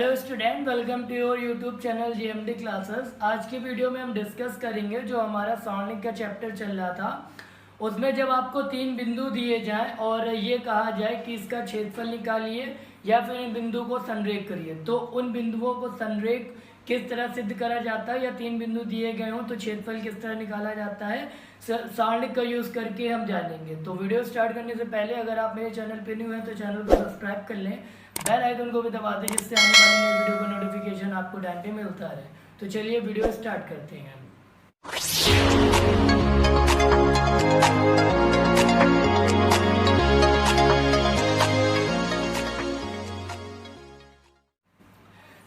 Hello student, welcome to your YouTube channel GMD classes. आज की video में हम डिस्कस करेंगे जो हमारा सॉल्विंग का चैप्टर चल रहा था, उसमें जब आपको 3 बिंदु दिए जाएं और ये कहा जाए कि इसका क्षेत्रफल निकालिए या फिर इन बिंदु को संरेख करिए, तो उन बिंदुओं को संरेख किस तरह सिद्ध करा जाता है या 3 बिंदु दिए गए हों तो क्षेत्रफल किस तरह निकाला जाता है, सारणिक का यूज़ करके हम जानेंगे। तो वीडियो स्टार्ट करने से पहले अगर आप मेरे चैनल पर न्यू हैं तो चैनल को सब्सक्राइब कर लें, बेल आइकन को भी दबा दें जिससे आने वाली नई वीडियो का नोटिफिकेशन आपको टाइम पे मिलता रहे। तो चलिए वीडियो स्टार्ट करते हैं।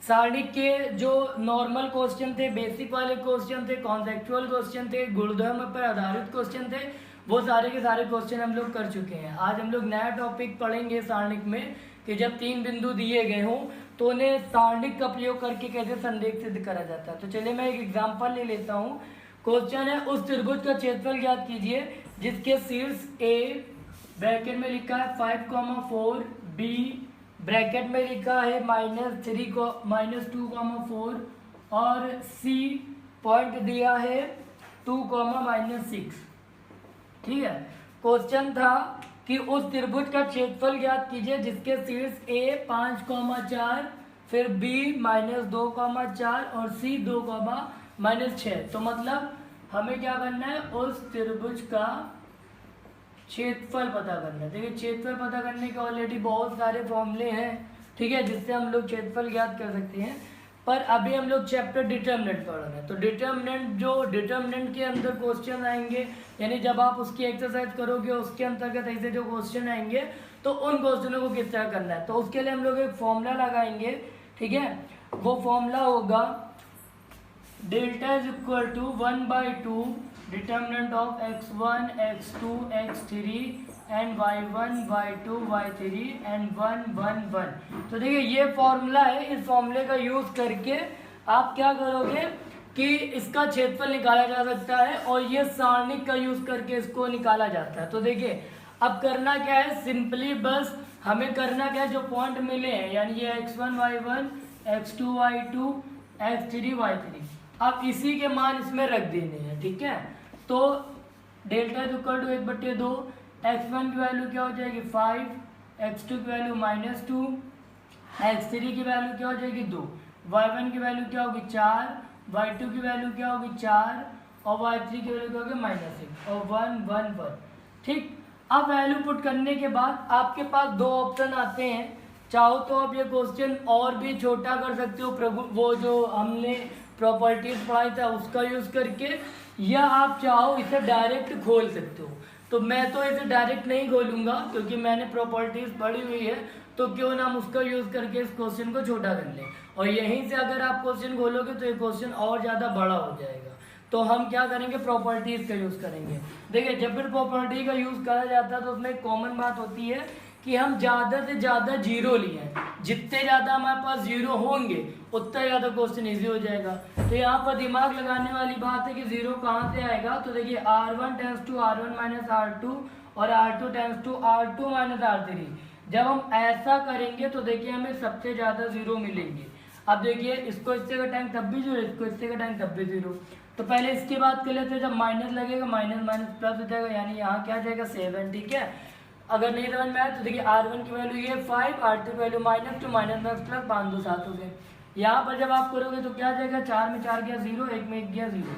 सारणिक के जो नॉर्मल क्वेश्चन थे, बेसिक वाले क्वेश्चन थे, कॉन्सेप्चुअल क्वेश्चन थे, गुणधर्म पर आधारित क्वेश्चन थे, वो सारे के सारे क्वेश्चन हम लोग कर चुके हैं। आज हम लोग नया टॉपिक पढ़ेंगे सारणिक में कि जब 3 बिंदु दिए गए हों तो उन्हें सारणिक का प्रयोग करके कैसे संरेख सिद्ध करा जाता है। तो चलिए मैं एक एग्जांपल ले लेता हूँ। क्वेश्चन है, उस त्रिभुज का क्षेत्रफल ज्ञात कीजिए जिसके शीर्ष ए ब्रैकेट में लिखा है 5,4, बी ब्रैकेट में लिखा है -2,4 और सी पॉइंट दिया है 2,-6। ठीक है, क्वेश्चन था कि उस त्रिभुज का क्षेत्रफल ज्ञात कीजिए जिसके शीर्ष ए 5,4, फिर बी -2,4 और सी 2,-6। तो मतलब हमें क्या करना है, उस त्रिभुज का क्षेत्रफल पता करना है। देखिए, क्षेत्रफल पता करने के ऑलरेडी बहुत सारे फॉर्मूले हैं, ठीक है, जिससे हम लोग क्षेत्रफल ज्ञात कर सकते हैं। पर अभी हम लोग चैप्टर डिटर्मिनेंट पढ़ रहे हैं, तो डिटर्मिनेंट के अंदर क्वेश्चन आएंगे, यानी जब आप उसकी एक्सरसाइज करोगे उसके अंतर्गत ऐसे जो क्वेश्चन आएंगे तो उन क्वेश्चनों को किस तरह करना है। तो उसके लिए हम लोग एक फॉर्मूला लगाएंगे, ठीक है। वो फॉर्मूला होगा delta is equal to 1/2 determinant of x1, x2, x3 and y1/2, y3 and 1, 1। तो देखिए, ये फॉर्मूला है। इस फॉर्मूले का यूज करके आप क्या करोगे कि इसका क्षेत्रफल निकाला जा सकता है और ये सारणिक का यूज करके इसको निकाला जाता है। तो देखिए, अब करना क्या है, सिंपली बस हमें करना क्या है, जो पॉइंट मिले हैं यानी ये x1, y1, x2, y2, x3, y3, अब इसी के मान इसमें रख देने हैं, ठीक है। तो delta is equal to 1/2, x1 की वैल्यू क्या हो जाएगी 5, x2 की वैल्यू -2, x3 की वैल्यू क्या हो जाएगी 2, y1 की वैल्यू क्या होगी 4, y2 की वैल्यू क्या होगी 4 और y3 की वैल्यू क्या होगी -1 और 1, 1, 1। ठीक, अब वैल्यू पुट करने के बाद आपके पास 2 ऑप्शन आते हैं। चाहो तो आप ये क्वेश्चन और भी छोटा कर सकते हो, वो जो हमने प्रॉपर्टीज पढ़ाई था उसका यूज करके, या आप चाहो इसे डायरेक्ट खोल सकते हो। तो मैं तो इसे डायरेक्ट नहीं खोलूंगा क्योंकि मैंने प्रॉपर्टीज पढ़ी हुई है, तो क्यों ना हम उसका यूज करके इस क्वेश्चन को छोटा कर लें, और यहीं से अगर आप क्वेश्चन खोलोगे तो ये क्वेश्चन और ज़्यादा बड़ा हो जाएगा। तो हम क्या करेंगे, प्रॉपर्टीज का यूज करेंगे। देखिए, जब भी प्रॉपर्टी का यूज करा जाता है तो उसमें एक कॉमन बात होती है कि हम ज़्यादा से ज़्यादा जीरो लिए, जितने ज़्यादा हमारे पास जीरो होंगे उतना ज़्यादा क्वेश्चन इजी हो जाएगा। तो यहाँ पर दिमाग लगाने वाली बात है कि जीरो कहाँ से आएगा। तो देखिए, R1 tense to R1 - R2 और R2 tense to R2 - R3। जब हम ऐसा करेंगे तो देखिए हमें सबसे ज़्यादा जीरो मिलेंगे। अब देखिए, इसको इससे घटाएंगे तब भी जीरो, इसको इससे घटाएंगे तब भी जीरो। तो पहले इसकी बात कर लेते हैं, जब माइनस लगेगा माइनस माइनस प्लस हो जाएगा, यानी यहाँ क्या जाएगा 7, ठीक है। अगर नहीं समझ में आया तो देखिए, R1 की वैल्यू ये 5, R2 की वैल्यू -2, -+ 5, 2, 7 हो गए। यहाँ पर जब आप करोगे तो क्या जाएगा, 4 में 4 गया 0, 1 में 1 गया 0।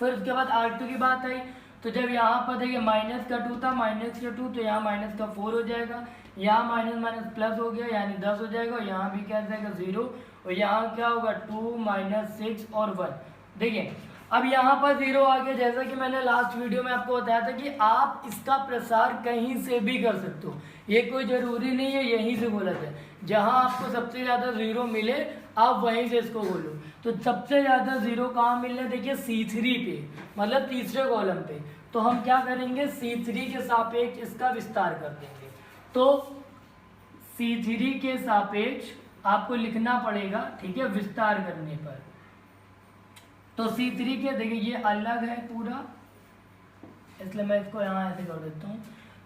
फिर उसके बाद R2 की बात आई, तो जब यहाँ पर देखिए माइनस का 2 था, -2, तो यहाँ -4 हो जाएगा, यहाँ माइनस प्लस हो गया यानी 10 हो जाएगा, और यहाँ भी क्या जाएगा 0, और यहाँ क्या होगा 2, -6 और 1। देखिए, अब यहाँ पर 0 आ गया। जैसा कि मैंने लास्ट वीडियो में आपको बताया था कि आप इसका प्रसार कहीं से भी कर सकते हो, ये कोई ज़रूरी नहीं है यहीं से बोला जाए। जहाँ आपको सबसे ज़्यादा 0 मिले आप वहीं से इसको बोलो। तो सबसे ज़्यादा 0 कहाँ मिल रहा है, देखिए C3 पे, मतलब तीसरे कॉलम पे। तो हम क्या करेंगे, C3 के सापेक्ष इसका विस्तार कर देंगे। तो C3 के सापेक्ष आपको लिखना पड़ेगा, ठीक है, विस्तार करने पर। तो C3 के देखिए ये अलग है पूरा, इसलिए मैं इसको यहाँ ऐसे कर देता हूँ।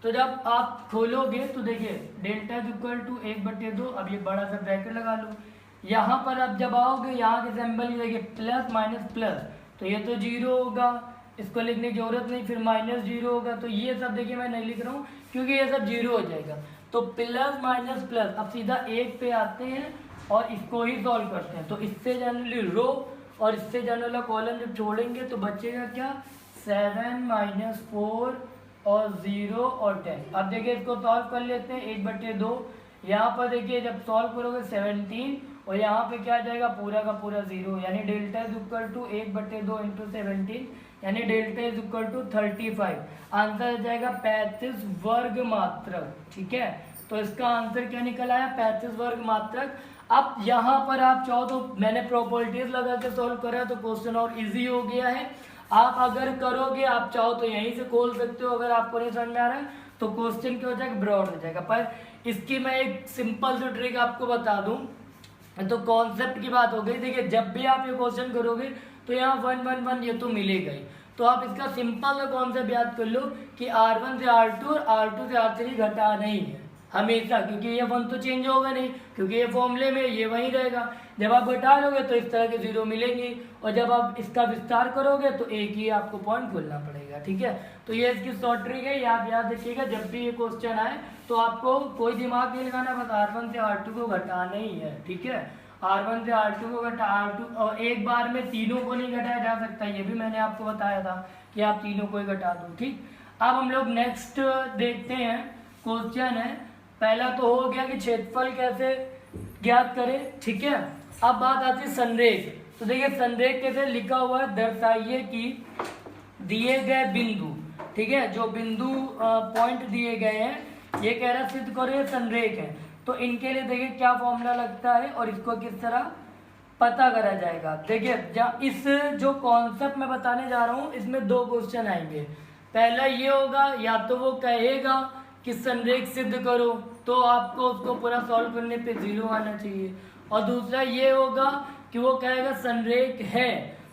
तो जब आप खोलोगे तो देखिए डेल्टा इज इक्वल टू 1/2, अब ये बड़ा सा ब्रैकेट लगा लो, यहाँ पर अब जब आओगे यहाँ के सिंबल की देखिए प्लस माइनस प्लस, तो ये तो जीरो होगा, इसको लिखने की जरूरत नहीं, फिर माइनस जीरो होगा, तो ये सब देखिए मैं नहीं लिख रहा हूँ क्योंकि ये सब जीरो हो जाएगा। तो प्लस माइनस प्लस, अब सीधा एक पे आते हैं और इसको ही सॉल्व करते हैं। तो इससे जनरली रो और इससे जनरल कॉलम जब छोड़ेंगे तो बचेगा क्या, 7 - 4 और 0 और 10। अब देखिए इसको सॉल्व कर लेते हैं, 1/2, यहाँ पर देखिए जब सॉल्व करोगे 17 और यहाँ पे क्या आ जाएगा पूरा का पूरा 0, यानी delta is equal to 1/2 into 17, यानी delta is equal to 35। Answer आ जाएगा 35 वर्ग मात्रक। ठीक है, तो इसका आंसर क्या निकल आया, 35 वर्ग मात्रक। अब यहाँ पर आप चाहो तो मैंने प्रॉपर्टीज लगा के सॉल्व करा तो क्वेश्चन और इजी हो गया है। आप अगर करोगे, आप चाहो तो यहीं से खोल सकते हो, अगर आपको नहीं समझ में आ रहा है तो क्वेश्चन क्या हो जाएगा, ब्रॉड हो जाएगा। पर इसकी मैं एक सिंपल सी ट्रिक आपको बता दूं, तो कॉन्सेप्ट की बात हो गई। देखिए जब भी आप ये क्वेश्चन करोगे तो यहाँ 1 1 1 ये तो मिलेगा ही, तो आप इसका सिंपल कॉन्सेप्ट याद कर लो कि R1 से R2 और R2 से R3 घटाना ही है हमेशा, क्योंकि ये 1 तो चेंज होगा नहीं, क्योंकि ये फॉर्मूले में ये वहीं रहेगा। जब आप घटा लोगे तो इस तरह के जीरो मिलेंगे, और जब आप इसका विस्तार करोगे तो एक ही आपको पॉइंट खोलना पड़ेगा। ठीक है, तो ये इसकी शॉर्ट ट्रिक है, ये आप याद रखिएगा। जब भी ये क्वेश्चन आए तो आपको कोई दिमाग नहीं लगाना, बस R1 से R2 को घटाना ही है। ठीक है, R1 से R2 को घटा, R2 और एक बार में तीनों को नहीं घटाया जा सकता, ये भी मैंने आपको बताया था कि आप तीनों को ही घटा दो। ठीक, अब हम लोग नेक्स्ट देखते हैं। क्वेश्चन है पहला तो हो गया कि क्षेत्रफल कैसे ज्ञात करें। ठीक है, अब बात आती है संरेख। तो देखिए संरेख कैसे लिखा हुआ है, दर्शाइए कि दिए गए बिंदु, ठीक है, जो बिंदु पॉइंट दिए गए हैं, ये कह रहा सिद्ध करो ये संरेख है। तो इनके लिए देखिए क्या फॉर्मूला लगता है और इसको किस तरह पता करा जाएगा। देखिए इस जो कॉन्सेप्ट मैं बताने जा रहा हूँ इसमें दो क्वेश्चन आएंगे। पहला ये होगा, या तो वो कहेगा कि संरेख सिद्ध करो, तो आपको उसको पूरा सॉल्व करने पे 0 आना चाहिए, और दूसरा ये होगा कि वो कहेगा संरेख है,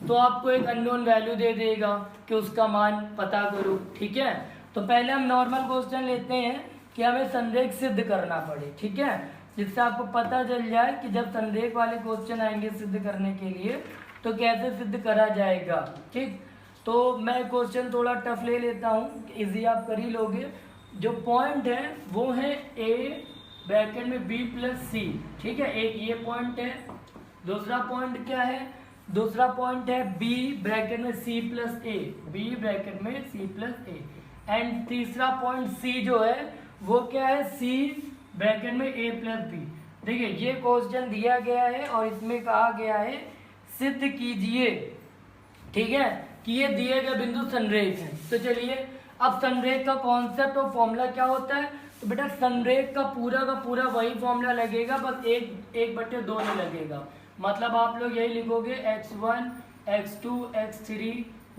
तो आपको एक अननोन वैल्यू दे देगा कि उसका मान पता करो। ठीक है, तो पहले हम नॉर्मल क्वेश्चन लेते हैं कि हमें संरेख सिद्ध करना पड़े। ठीक है, जिससे आपको पता चल जाए कि जब संरेख वाले क्वेश्चन आएंगे सिद्ध करने के लिए तो कैसे सिद्ध करा जाएगा। ठीक, तो मैं क्वेश्चन थोड़ा टफ ले लेता हूँ, इजी आप कर ही लोगे। जो पॉइंट है वो है A ब्रैकेट में B + C। ठीक है, एक ये पॉइंट है। दूसरा पॉइंट क्या है, दूसरा पॉइंट है B ब्रैकेट में C + A, B ब्रैकेट में C + A। एंड तीसरा पॉइंट C जो है वो क्या है, C ब्रैकेट में A + B। देखिए ये क्वेश्चन दिया गया है और इसमें कहा गया है सिद्ध कीजिए, ठीक है, कि ये दिए गए बिंदु संरेख है। तो चलिए, अब संरेख का कॉन्सेप्ट और फॉर्मूला क्या होता है, तो बेटा संरेख का पूरा वही फॉर्मूला लगेगा, बस 1/2 नहीं लगेगा। मतलब आप लोग यही लिखोगे x1 x2 x3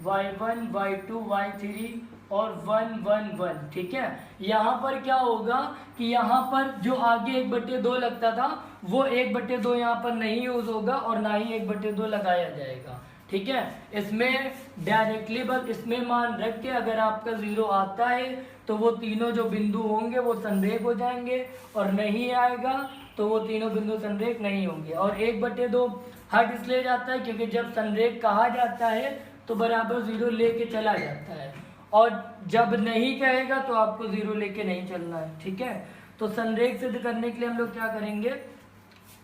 y1 y2 y3 और 1 1 1। ठीक है, यहाँ पर क्या होगा कि यहाँ पर जो आगे 1/2 लगता था वो 1/2 यहाँ पर नहीं यूज होगा और ना ही 1/2 लगाया जाएगा। ठीक है, इसमें डायरेक्टली बस इसमें मान रख के अगर आपका 0 आता है तो वो तीनों जो बिंदु होंगे वो संरेख हो जाएंगे, और नहीं आएगा तो वो तीनों बिंदु संरेख नहीं होंगे। और 1/2 हट इसलिए जाता है क्योंकि जब संरेख कहा जाता है तो बराबर 0 लेके चला जाता है, और जब नहीं कहेगा तो आपको 0 लेके नहीं चलना है। ठीक है, तो संरेख सिद्ध करने के लिए हम लोग क्या करेंगे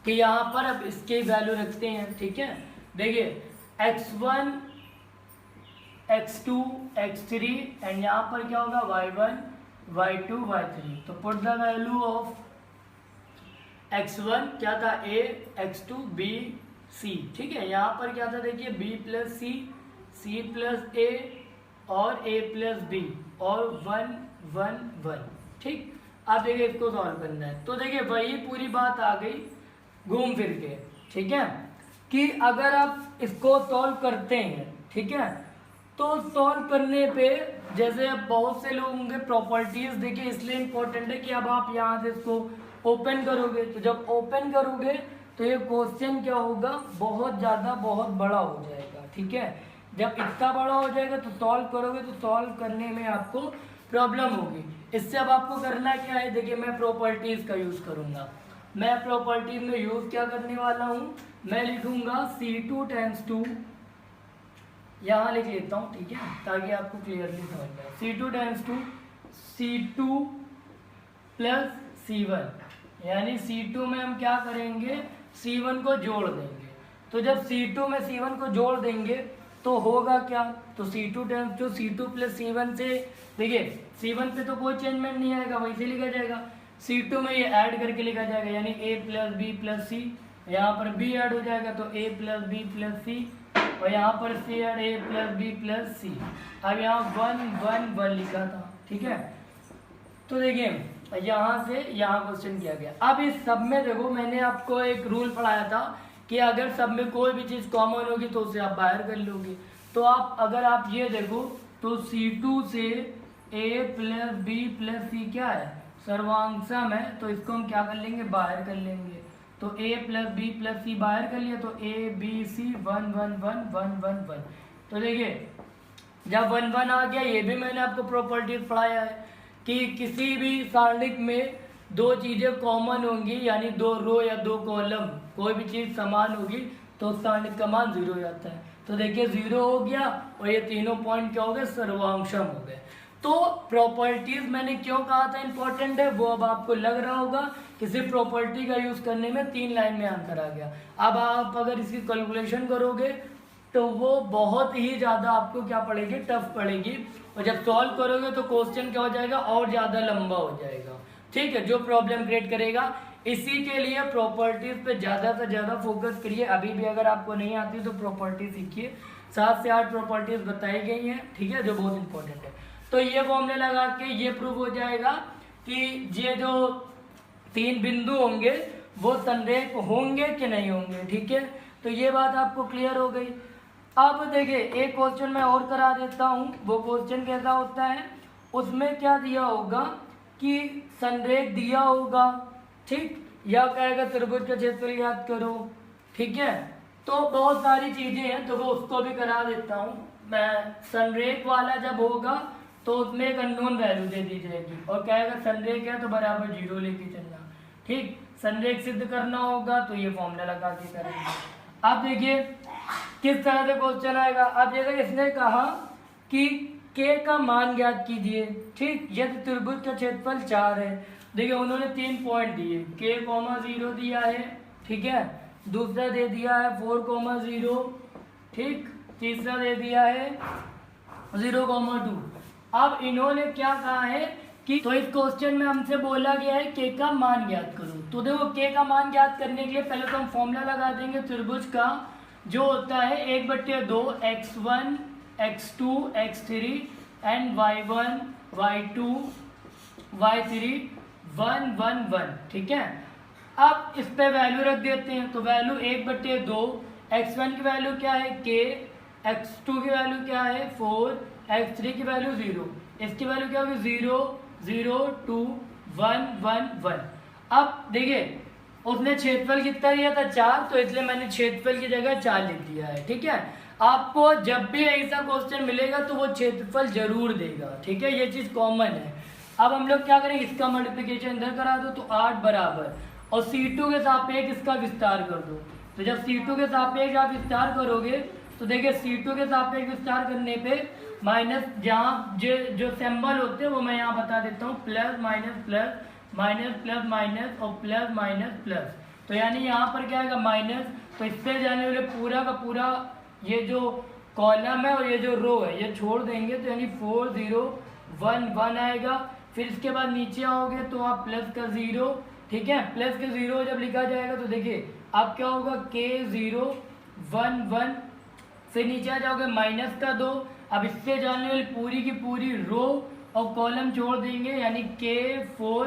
कि यहाँ पर अब इसके वैल्यू रखते हैं। ठीक है, देखिए x1 x2 x3 एंड यहाँ पर क्या होगा y1 y2 y3। तो put the value of x1 क्या था a, x2 b c। ठीक है, यहाँ पर क्या था देखिए b + c, c + a और a + b और 1 1 1। ठीक, अब देखिए इसको सॉल्व करना है। तो देखिए वही पूरी बात आ गई घूम फिर के। ठीक है, कि अगर आप इसको सॉल्व करते हैं, ठीक है, तो सॉल्व करने पे जैसे बहुत से लोगों के प्रॉपर्टीज देखिए इसलिए इम्पोर्टेंट है कि अब आप यहाँ से इसको ओपन करोगे, तो जब ओपन करोगे तो ये क्वेश्चन क्या होगा, बहुत ज़्यादा बहुत बड़ा हो जाएगा। ठीक है, जब इतना बड़ा हो जाएगा तो सॉल्व करोगे तो सॉल्व करने में आपको प्रॉब्लम होगी। इससे अब आपको करना क्या है, देखिए मैं प्रॉपर्टीज का यूज़ करूँगा। मैं प्रॉपर्टीज में यूज क्या करने वाला हूँ, मैं लिखूंगा C2 टाइम्स 2, यहाँ लिख लेता हूँ, ठीक है, ताकि आपको क्लियरली समझ में आए। C2 times 2 C2 plus C1, यानी C2 में हम क्या करेंगे, C1 को जोड़ देंगे। तो जब C2 में C1 को जोड़ देंगे तो होगा क्या, तो C2 times 2 C2 plus C1 से, देखिए C1 पे तो कोई चेंजमेंट नहीं आएगा, वैसे लिखा जाएगा। C2 में ये ऐड करके लिखा जाएगा, यानी A plus B plus C, यहाँ पर B ऐड हो जाएगा तो A plus B plus C, और यहाँ पर C add A plus B plus C. अब यहाँ 1 1 1 लिखा था, ठीक है। तो देखिए यहाँ से यहाँ क्वेश्चन किया गया। अब इस सब में देखो, मैंने आपको एक रूल पढ़ाया था कि अगर सब में कोई भी चीज़ कॉमन होगी तो उसे आप बाहर कर लोगे। तो आप अगर आप ये देखो तो C2 से A प्लस बी प्लस सी क्या है, सर्वांशम है, तो इसको हम क्या कर लेंगे, बाहर कर लेंगे। तो A प्लस बी प्लस सी बाहर कर लिया तो A B C 1 1 1 1 1 1। तो देखिए जब 1 1 आ गया, ये भी मैंने आपको प्रॉपर्टीज पढ़ाया है कि किसी भी सारणिक में दो चीज़ें कॉमन होंगी, यानी दो रो या दो कॉलम, कोई भी चीज़ समान होगी तो उस सारणिक का मान 0 हो जाता है। तो देखिए 0 हो गया और ये तीनों पॉइंट क्या हो गए, सर्वांशम हो गए। तो प्रॉपर्टीज मैंने क्यों कहा था इंपॉर्टेंट है, वो अब आपको लग रहा होगा। किसी प्रॉपर्टी का यूज करने में 3 लाइन में आंसर आ गया। अब आप अगर इसकी कैलकुलेशन करोगे तो वो बहुत ही ज़्यादा आपको क्या पड़ेगी, टफ पड़ेगी, और जब सॉल्व करोगे तो क्वेश्चन क्या हो जाएगा, और ज़्यादा लंबा हो जाएगा, ठीक है, जो प्रॉब्लम क्रिएट करेगा। इसी के लिए प्रॉपर्टीज पे ज़्यादा से ज़्यादा फोकस करिए। अभी भी अगर आपको नहीं आती तो प्रॉपर्टी सीखिए, 7 से 8 प्रॉपर्टीज बताई गई हैं, ठीक है, जो बहुत इंपॉर्टेंट है। तो ये फॉर्मूले लगा के ये प्रूव हो जाएगा कि ये जो 3 बिंदु होंगे वो संरेख होंगे कि नहीं होंगे, ठीक है। तो ये बात आपको क्लियर हो गई। अब देखिए एक क्वेश्चन मैं और करा देता हूँ। वो क्वेश्चन कैसा होता है, उसमें क्या दिया होगा कि संरेख दिया होगा, ठीक, या कहेगा त्रिभुज का क्षेत्रफल ज्ञात करो, ठीक है। तो बहुत सारी चीज़ें हैं, तो वो उसको भी करा देता हूँ मैं। संरेख वाला जब होगा तो उसमें एक अननोन वैल्यू दे दी जाएगी और कहेगा संरेख है तो बराबर 0 लेके चलना, ठीक। संरेख सिद्ध करना होगा तो ये फॉर्मूला लगा के करेंगे। अब देखिए किस तरह से क्वेश्चन आएगा। अब जैसे इसने कहा कि के का मान ज्ञात कीजिए, ठीक, यदि त्रिभुज का क्षेत्रफल 4 है। देखिए उन्होंने 3 पॉइंट दिए, के कॉमा 0 दिया है, ठीक है, दूसरा दे दिया है 4 कॉमा 0, ठीक, तीसरा दे दिया है 0 कॉमा 2। अब इन्होंने क्या कहा है कि तो इस क्वेश्चन में हमसे बोला गया है के का मान ज्ञात करो। तो देखो के का मान ज्ञात करने के लिए पहले तो हम फॉर्मूला लगा देंगे त्रिभुज का, जो होता है 1/2 x1 x2 x3 and y1 y2 y3 1 1 1, ठीक है। अब इस पे वैल्यू रख देते हैं, तो वैल्यू 1/2, x1 की वैल्यू क्या है k, x2 की वैल्यू क्या है 4, x3 की वैल्यू 0, इसकी वैल्यू क्या होगी 0 0 2 1 1 1। अब देखिए उसने क्षेत्रफल कितना दिया था 4, तो इसलिए मैंने क्षेत्रफल की जगह 4 लिख दिया है, ठीक है। आपको जब भी ऐसा क्वेश्चन मिलेगा तो वो क्षेत्रफल जरूर देगा, ठीक है, ये चीज़ कॉमन है। अब हम लोग क्या करेंगे, इसका मल्टीप्लिकेशन इधर करा दो तो 8 बराबर, और C2 के सापेक्ष इसका विस्तार कर दो। तो जब C2 के सापेक्ष आप विस्तार करोगे तो देखिए C2 के सापेक्ष विस्तार करने पे माइनस, जहाँ जो सिंबल होते हैं वो मैं यहाँ बता देता हूँ, plus minus plus minus plus minus और प्लस माइनस प्लस। तो यानी यहाँ पर क्या आएगा माइनस, तो इससे जाने वाले पूरा का पूरा ये जो कॉलम है और ये जो रो है ये छोड़ देंगे, तो यानी 4 0 1 1 आएगा। फिर इसके बाद नीचे आओगे तो आप प्लस का 0, ठीक है, प्लस का 0 जब लिखा जाएगा तो देखिए अब क्या होगा k 0 1 1, फिर नीचे आ जाओगे माइनस का 2। अब इससे जाने वाली पूरी की पूरी रो और कॉलम छोड़ देंगे, यानी k 4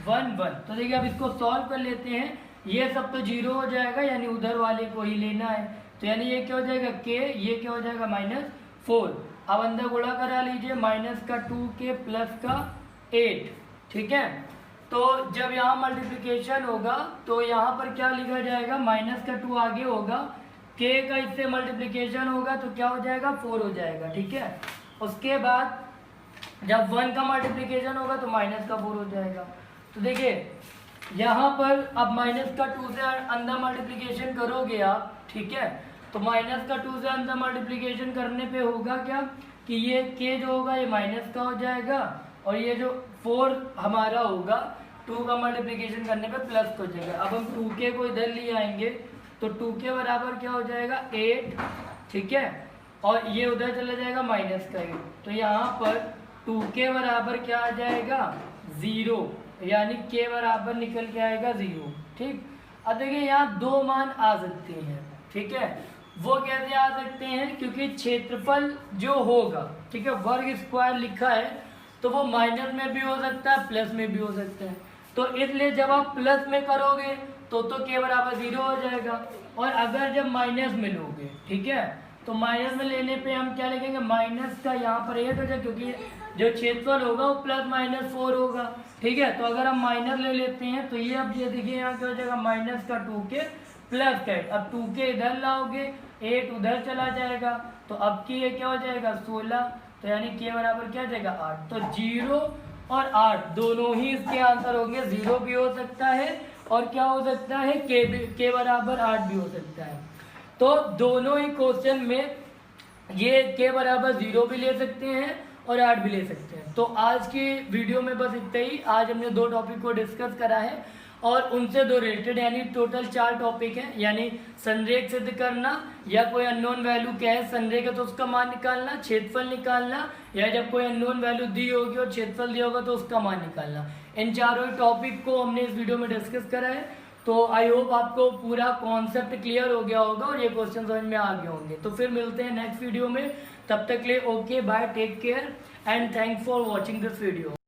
1 1। तो देखिए अब इसको सॉल्व कर लेते हैं, ये सब तो 0 हो जाएगा, यानी उधर वाले को ही लेना है। तो यानी ये क्या हो जाएगा k, ये क्या हो जाएगा -4। अब अंदर गुणा करा लीजिए, माइनस का 2k प्लस का 8, ठीक है। तो जब यहाँ मल्टीप्लिकेशन होगा तो यहाँ पर क्या लिखा जाएगा, माइनस का 2 आगे होगा, k का इससे मल्टीप्लिकेशन होगा तो क्या हो जाएगा 4 हो जाएगा, ठीक है। उसके बाद जब 1 का मल्टीप्लिकेशन होगा तो माइनस का 4 हो जाएगा। तो देखिए यहाँ पर अब माइनस का 2 से अंदर मल्टीप्लिकेशन करोगे आप, ठीक है, तो माइनस का 2 से अंदर मल्टीप्लिकेशन करने पे होगा क्या कि ये k जो होगा ये माइनस का हो जाएगा और ये जो 4 हमारा होगा 2 का मल्टीप्लिकेशन करने पे प्लस हो जाएगा। अब हम 2k को इधर ले आएंगे तो 2k बराबर क्या हो जाएगा 8, ठीक है, और ये उधर चला जाएगा माइनस का 8, तो यहाँ पर 2k बराबर क्या आ जाएगा 0, यानी k बराबर निकल के आएगा 0, ठीक। अब देखिए यहाँ दो मान आ सकते हैं, ठीक है, वो कैसे आ सकते हैं, क्योंकि क्षेत्रफल जो होगा, ठीक है, वर्ग स्क्वायर लिखा है तो वो माइनस में भी हो सकता है प्लस में भी हो सकता है, तो इसलिए जब आप प्लस में करोगे तो k बराबर 0 हो जाएगा, और अगर जब माइनस में लोगे, ठीक है, तो माइनस में लेने पे हम क्या लिखेंगे, माइनस का यहाँ पर 8 हो जाएगा, क्योंकि जो क्षेत्रफल होगा वो प्लस माइनस 4 होगा, ठीक है, तो अगर हम माइनस ले लेते हैं तो ये अब ये देखिए यहाँ क्या हो जाएगा माइनस का 2k प्लस का 8, अब 2k इधर लाओगे 8 उधर चला जाएगा, तो अब की ये क्या हो जाएगा 16, तो यानी k बराबर क्या हो जाएगा 8, तो 0 और 8 दोनों ही इसके आंसर होंगे, 0 भी हो सकता है और क्या हो सकता है k बराबर 8 भी हो सकता है। तो दोनों ही क्वेश्चन में ये k बराबर 0 भी ले सकते हैं और 8 भी ले सकते हैं। तो आज की वीडियो में बस इतना ही। आज हमने 2 टॉपिक को डिस्कस करा है और उनसे 2 रिलेटेड, यानी टोटल 4 टॉपिक हैं, यानी संरेख सिद्ध करना, या कोई अननोन वैल्यू क्या है संरेख है तो उसका मान निकालना, क्षेत्रफल निकालना, या जब कोई अननोन वैल्यू दी होगी और क्षेत्रफल दिया होगा तो उसका मान निकालना। इन चारों टॉपिक को हमने इस वीडियो में डिस्कस करा है। तो आई होप आपको पूरा कॉन्सेप्ट क्लियर हो गया होगा और ये क्वेश्चन समझ में आ गए होंगे। तो फिर मिलते हैं नेक्स्ट वीडियो में, तब तक के लिए okay bye, take care and thanks for watching this video.